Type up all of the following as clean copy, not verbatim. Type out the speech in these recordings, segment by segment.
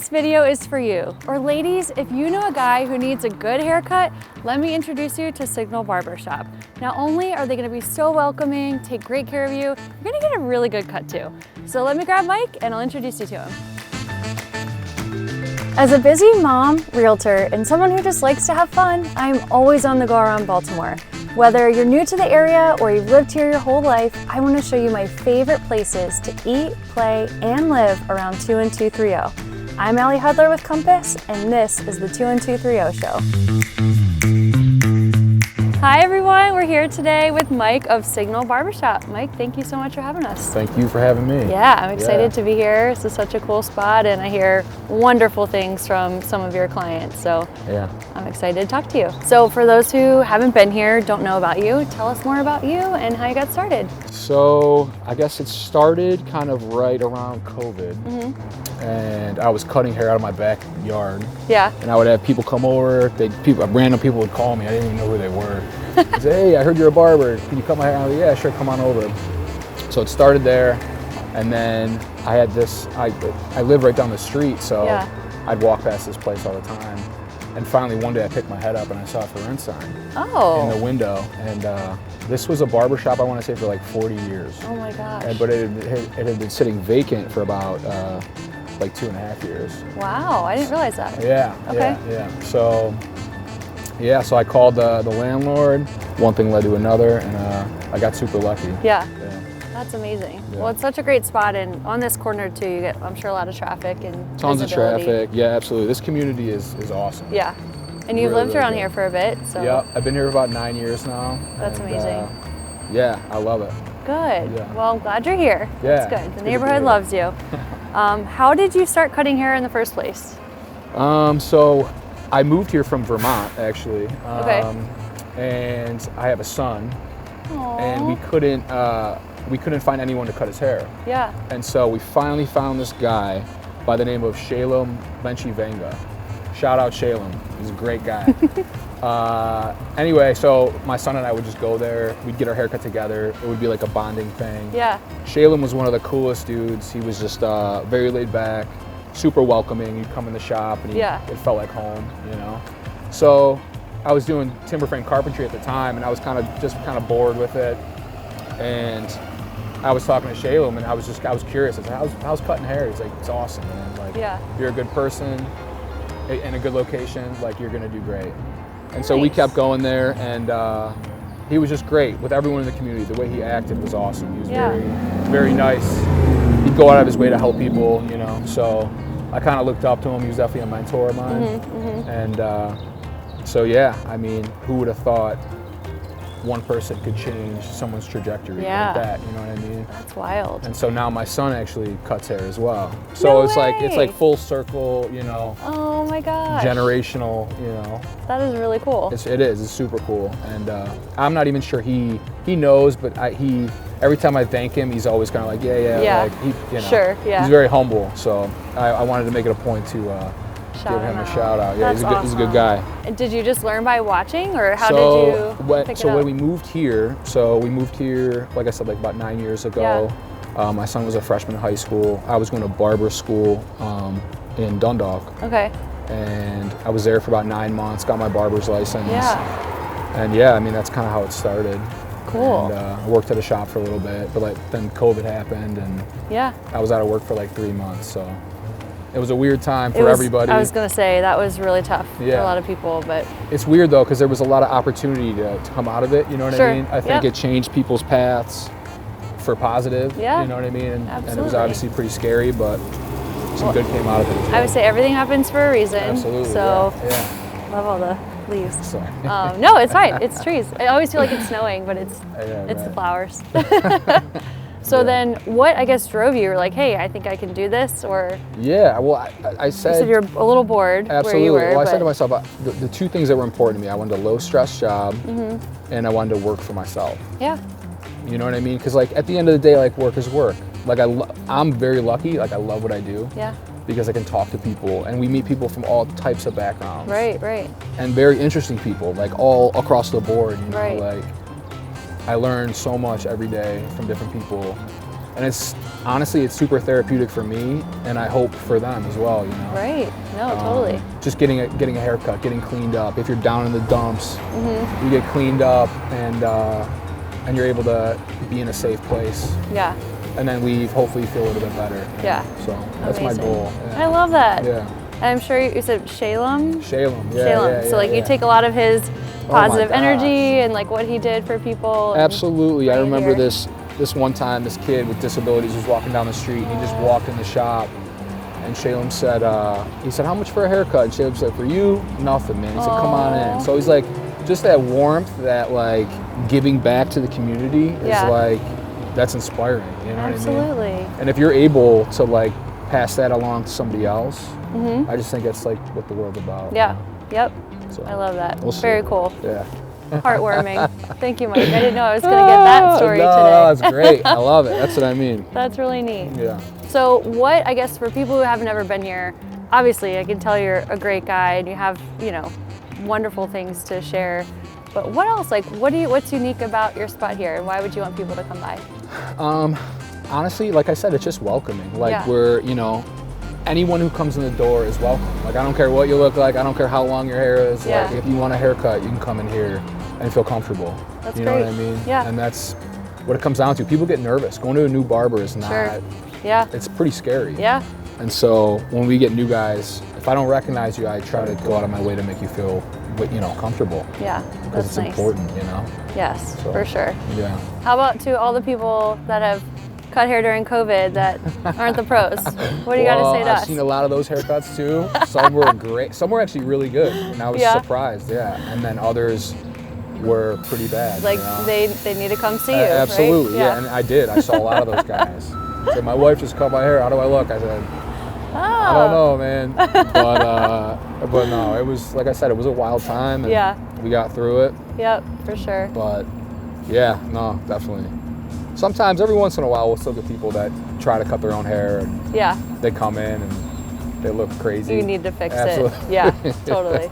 this video is for you. Or ladies, if you know a guy who needs a good haircut, let me introduce you to Signal Barbershop. Not only are they gonna be so welcoming, take great care of you, you're gonna get a really good cut too. So let me grab Mike and I'll introduce you to him. As a busy mom, realtor, and someone who just likes to have fun, I'm always on the go around Baltimore. Whether you're new to the area or you've lived here your whole life, I want to show you my favorite places to eat, play, and live around 21230. I'm Allie Hudler with Compass, and this is the 21230 Show. Hi everyone, we're here today with Mike of Signal Barbershop. Mike, thank you so much for having us. Thank you for having me. Yeah, I'm excited to be here. This is such a cool spot, and I hear wonderful things from some of your clients, so yeah, I'm excited to talk to you. So for those who haven't been here, don't know about you, tell us more about you and how you got started. So I guess it started kind of right around COVID, and I was cutting hair out of my backyard. Yeah. And I would have people come over, random people would call me, I didn't even know who they were. I'd say, hey, I heard you're a barber, can you cut my hair? I was like, yeah, sure, come on over. So it started there, and then I had this, I live right down the street, so I'd walk past this place all the time. And finally one day I picked my head up and I saw a for rent sign in the window. And this was a barbershop, I want to say, for like 40 years. Oh my gosh. But it had been sitting vacant for about like 2.5 years. Wow, I didn't realize that. Yeah, okay. Yeah. So I called the landlord, one thing led to another, and I got super lucky. Yeah. That's amazing. Yeah. Well, it's such a great spot, and on this corner too, you get, I'm sure, a lot of traffic and tons of traffic. Yeah, absolutely. This community is awesome. Yeah, and you've lived around here for a bit, so. Yeah, I've been here for about 9 years now. That's amazing. Yeah, I love it. Good. Yeah. Well, I'm glad you're here. Yeah. That's good. The neighborhood loves you. How did you start cutting hair in the first place? So I moved here from Vermont, actually. And I have a son. Aww. And we couldn't find anyone to cut his hair. Yeah. And so we finally found this guy by the name of Shalem Benchivanga. Shout out Shalem, he's a great guy. Anyway, so my son and I would just go there, we'd get our haircut together, it would be like a bonding thing. Yeah. Shalem was one of the coolest dudes, he was just very laid back, super welcoming. You'd come in the shop and it felt like home, you know? So I was doing timber frame carpentry at the time, and I was kind of bored with it. And I was talking to Shalem, and I was curious. I said, how's cutting hair? He's like, it's awesome, man. Like, if you're a good person in a good location, like, you're gonna do great. And so we kept going there, and he was just great with everyone in the community. The way he acted was awesome. He was very, very nice. He'd go out of his way to help people, you know. So I kind of looked up to him. He was definitely a mentor of mine. And so yeah, I mean, who would have thought one person could change someone's trajectory like that, you know what I mean? That's wild. And so now my son actually cuts hair as well. So it's like full circle, you know. Oh my gosh. Generational, you know. That is really cool. It is, it's super cool. And I'm not even sure he knows, but every time I thank him, he's always kind of like, like, you know. He's very humble. So I wanted to make it a point to give him a shout out. Yeah, he's a good guy. And did you just learn by watching, or how did you pick it up? When we moved here, like I said, like about 9 years ago. Yeah. My son was a freshman in high school. I was going to barber school in Dundalk. Okay. And I was there for about 9 months, got my barber's license. Yeah. And yeah, I mean, that's kind of how it started. Cool. And I worked at a shop for a little bit, but then COVID happened, and I was out of work for like 3 months, so. It was a weird time for everybody. I was going to say, that was really tough for a lot of people, but. It's weird though, because there was a lot of opportunity to come out of it, you know what I mean? I think it changed people's paths for positive, you know what I mean? And it was obviously pretty scary, but some good came out of it as well. I would say everything happens for a reason. Absolutely, so love all the leaves. Sorry. No, it's fine, it's trees. I always feel like it's snowing, but it's the flowers. So then what, I guess, drove you? You're like, hey, I think I can do this, or? Yeah, well, I said. You said you're a little bored where you were. Well, I said to myself, the two things that were important to me, I wanted a low stress job, and I wanted to work for myself. Yeah. You know what I mean? Because like at the end of the day, like work is work. Like I'm very lucky, like I love what I do. Yeah. Because I can talk to people, and we meet people from all types of backgrounds. Right, right. And very interesting people, like all across the board, you know, like. I learn so much every day from different people, And it's honestly, it's super therapeutic for me, and I hope for them as well, you know. Right. No, totally. Just getting a haircut, getting cleaned up. If you're down in the dumps, you get cleaned up, and you're able to be in a safe place. Yeah. And then leave, hopefully feel a little bit better. Yeah. So that's my goal. Yeah. I love that. Yeah. I'm sure you said Shalem? Shalem, yeah. Shalem. Yeah, so like you take a lot of his positive energy and like what he did for people. Absolutely. I remember this one time, this kid with disabilities was walking down the street, and he just walked in the shop, and Shalem said, he said, how much for a haircut? And Shalem said, for you, nothing, man. He said, come on in. So he's like, just that warmth, that like giving back to the community is like, that's inspiring, you know what I mean? Absolutely. And if you're able to like pass that along to somebody else, I just think that's like what the world's about. Yeah, yep. So, I love that. We'll see. Very cool. Yeah. Heartwarming. Thank you, Mike. I didn't know I was going to get that story today. No, that's great. I love it. That's what I mean. That's really neat. Yeah. So what, I guess, for people who have never been here, obviously I can tell you're a great guy and you have, you know, wonderful things to share. But what else? Like, what's unique about your spot here, and why would you want people to come by? Honestly, like I said, it's just welcoming. Like we're, you know, anyone who comes in the door is welcome. Like I don't care what you look like, I don't care how long your hair is. Like if you want a haircut, you can come in here and feel comfortable. That's you know great. what I mean? Yeah. And that's what it comes down to. People get nervous. Going to a new barber is not. Yeah. It's pretty scary. Yeah. And so when we get new guys, if I don't recognize you, I try to go out of my way to make you feel, you know, comfortable. Yeah. Because it's important, you know. Yes, so, for sure. Yeah. How about to all the people that have cut hair during COVID that aren't the pros? What do you got to say to us? I've seen a lot of those haircuts too. Some were great. Some were actually really good, and I was surprised. Yeah. And then others were pretty bad. Like you know? they need to come see you. Absolutely. Right? Yeah. And I did. I saw a lot of those guys. So my wife just cut my hair. How do I look? I said, I don't know, man. But no, it was, like I said, it was a wild time. And we got through it. Yep, for sure. But yeah, no, definitely. Sometimes, every once in a while, we'll still get people that try to cut their own hair. And they come in and they look crazy. You need to fix it. Yeah, totally.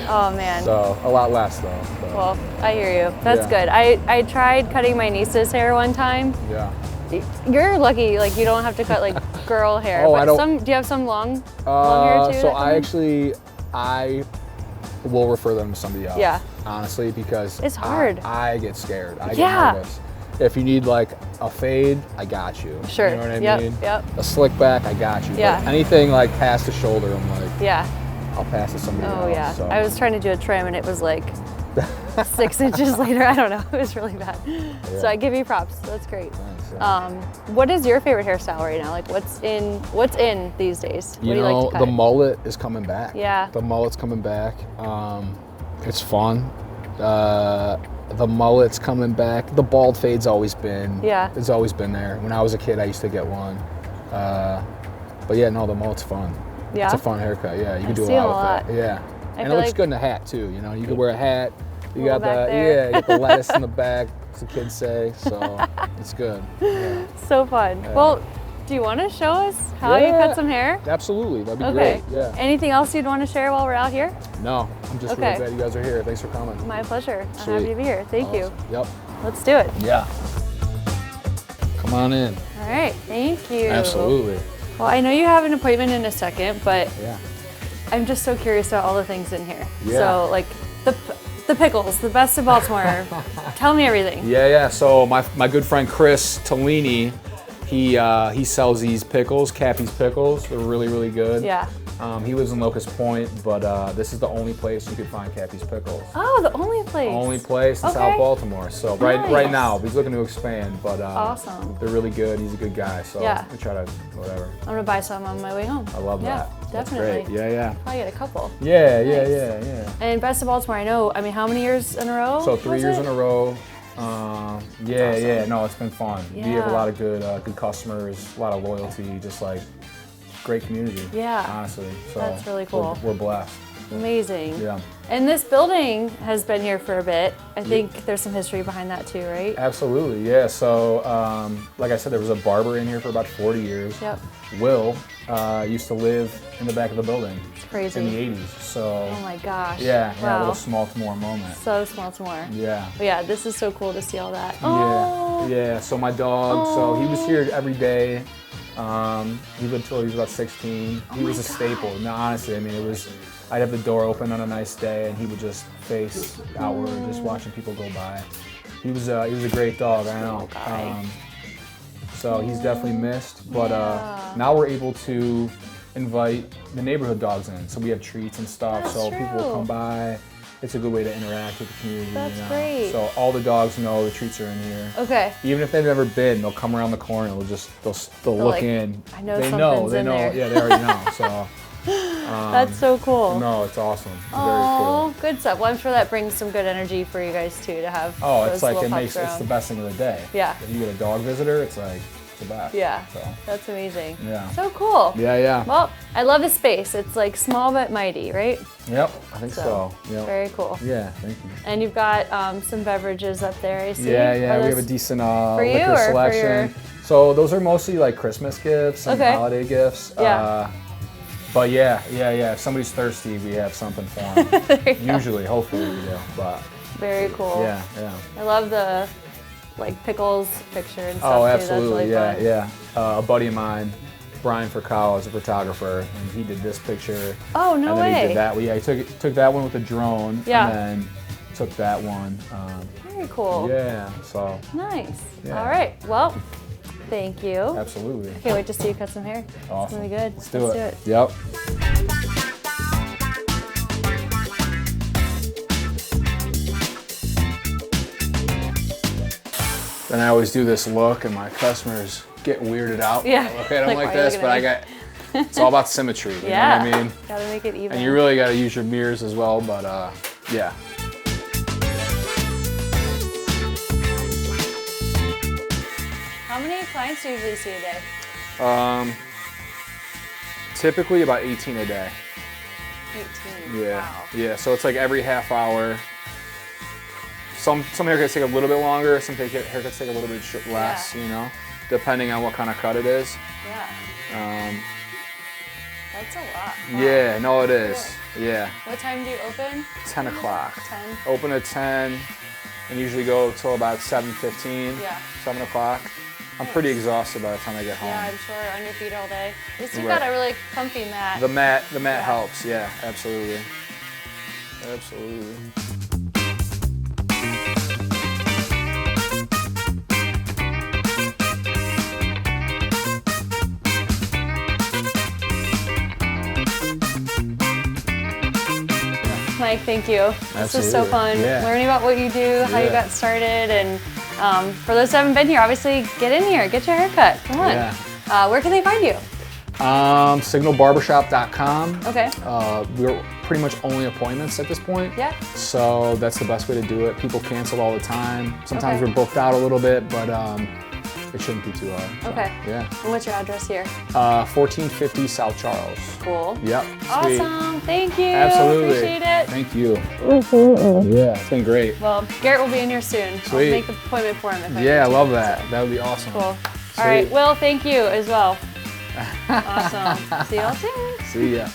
Oh, man. So, a lot less, though. But. Well, I hear you. That's good. I tried cutting my niece's hair one time. Yeah. You're lucky, like you don't have to cut like girl hair. Oh, but I don't. Do you have some long hair too? So I will refer them to somebody else. Yeah. Honestly, because it's hard. I get scared. I get nervous. If you need like a fade, I got you. Sure. You know what I mean? Yep. A slick back, I got you. Yeah. But anything like past the shoulder, I'm like, yeah. I'll pass to somebody else. Oh yeah. So. I was trying to do a trim and it was like 6 inches later. I don't know. It was really bad. Yeah. So I give you props. That's great. Thanks, yeah. What is your favorite hairstyle right now? Like what's in these days? What do you like to cut? The mullet is coming back. Yeah. The mullet's coming back. It's fun. The mullet's coming back. The bald fade's always been. Yeah. It's always been there. When I was a kid, I used to get one. But yeah, no, the mullet's fun. Yeah. It's a fun haircut. Yeah, you can do a lot with it. Yeah. And it looks good in a hat too. You know, you could wear a hat. You got you got the lettuce in the back, as the kids say. So it's good. Yeah. So fun. Yeah. Well, do you want to show us how you cut some hair? Absolutely. That'd be great. Yeah. Anything else you'd want to share while we're out here? No, I'm just really glad you guys are here. Thanks for coming. My pleasure. I'm happy to be here. Thank you. Yep. Let's do it. Yeah. Come on in. All right. Thank you. Absolutely. Well, I know you have an appointment in a second, but I'm just so curious about all the things in here. Yeah. So, like the pickles, the best of Baltimore. Tell me everything. Yeah. So my good friend Chris Tellini, he sells these pickles, Cappy's Pickles. They're really, really good. Yeah. He lives in Locust Point, but this is the only place you could find Cappy's Pickles. Oh, the only place. Only place in South Baltimore. So right now, he's looking to expand, but awesome. They're really good. He's a good guy, so we try to whatever. I'm gonna buy some on my way home. I love that. Definitely. That's great. Yeah. Probably get a couple. Yeah, nice. Yeah. And Best of Baltimore, I know. I mean, how many years in a row? So 3 years in a row. Yeah. No, it's been fun. Yeah. We have a lot of good customers, a lot of loyalty, just like great community. Yeah. Honestly. So that's really cool. We're blessed. Amazing. Yeah. And this building has been here for a bit. I think there's some history behind that too, right? Absolutely, yeah. So, like I said, there was a barber in here for about 40 years. Yep. Will used to live in the back of the building. It's crazy. In the 80s, so. Oh my gosh. Yeah, a little small to more moment. So small to more. Yeah. But yeah, this is so cool to see all that. Oh, Yeah, so my dog, so he was here every day. He lived till he was about 16. He was a staple. No, honestly, I mean, I'd have the door open on a nice day and he would just face outward, just watching people go by. He was a great dog, I know. So he's definitely missed, but now we're able to invite the neighborhood dogs in. So we have treats and stuff, so people will come by. It's a good way to interact with the community. That's great. So all the dogs know the treats are in here. Okay. Even if they've never been, they'll come around the corner and they'll look like, in. I know they something's know, in there. Yeah, they already know. So that's so cool. No, it's awesome. It's very cool. Good stuff. Well, I'm sure that brings some good energy for you guys too to have. It's like it's the best thing of the day. Yeah. If you get a dog visitor, it's like the best. Yeah. So. That's amazing. Yeah. So cool. Yeah. Well, I love the space. It's like small but mighty, right? Yep, I think so. Yep. Very cool. Yeah, thank you. And you've got some beverages up there, I see. Yeah, we have a decent liquor selection. So those are mostly like Christmas gifts and holiday gifts. Yeah. But yeah. If somebody's thirsty, we have something for them. Usually, hopefully we do. But very cool. Yeah. I love the like pickles picture and stuff. Oh, too. absolutely. That's really fun. Yeah. A buddy of mine, Brian Furcal, is a photographer, and he did this picture. Oh, no way. And then he did that. Yeah, he took that one with a drone. Yeah. And then took that one. Very cool. Yeah. So. Nice. Yeah. All right. Well, thank you. Absolutely. I can't wait to see you cut some hair. Awesome. It's gonna be good. Let's do it. it. Yep. Then I always do this look, and my customers get weirded out. Yeah. I look at them like this, but it's all about symmetry. You know what I mean? Gotta make it even. And you really gotta use your mirrors as well, but yeah. How many clients do you usually see a day? Typically about 18 a day. 18. Yeah. Wow. Yeah. So it's like every half hour. Some haircuts take a little bit longer. Some haircuts take a little bit less. You know, depending on what kind of cut it is. Yeah. That's a lot. Wow. Yeah. No, it is. Cool. Yeah. What time do you open? 10 o'clock. 10. Open at 10, and usually go till about 7:15. Yeah. 7 o'clock. I'm pretty exhausted by the time I get home. Yeah, I'm sure. On your feet all day. At least you've got a really comfy mat. The mat helps. Yeah, absolutely. Absolutely. Mike, thank you. This was so fun. Yeah. Learning about what you do, how you got started, and for those who haven't been here, obviously get in here, get your hair cut. Come on. Yeah. Where can they find you? Signalbarbershop.com. Okay. We're pretty much only appointments at this point. Yeah. So that's the best way to do it. People cancel all the time. Sometimes we're booked out a little bit, but it shouldn't be too hard. So, okay. Yeah. And what's your address here? 1450 South Charles. Cool. Yep. Awesome. Thank you. Absolutely. Appreciate it. Thank you. Absolutely. Yeah, it's been great. Well, Garrett will be in here soon. Sweet. I'll make an appointment for him. I love that. That would be awesome. Cool. Sweet. All right. Will, thank you as well. Awesome. See y'all soon. See ya.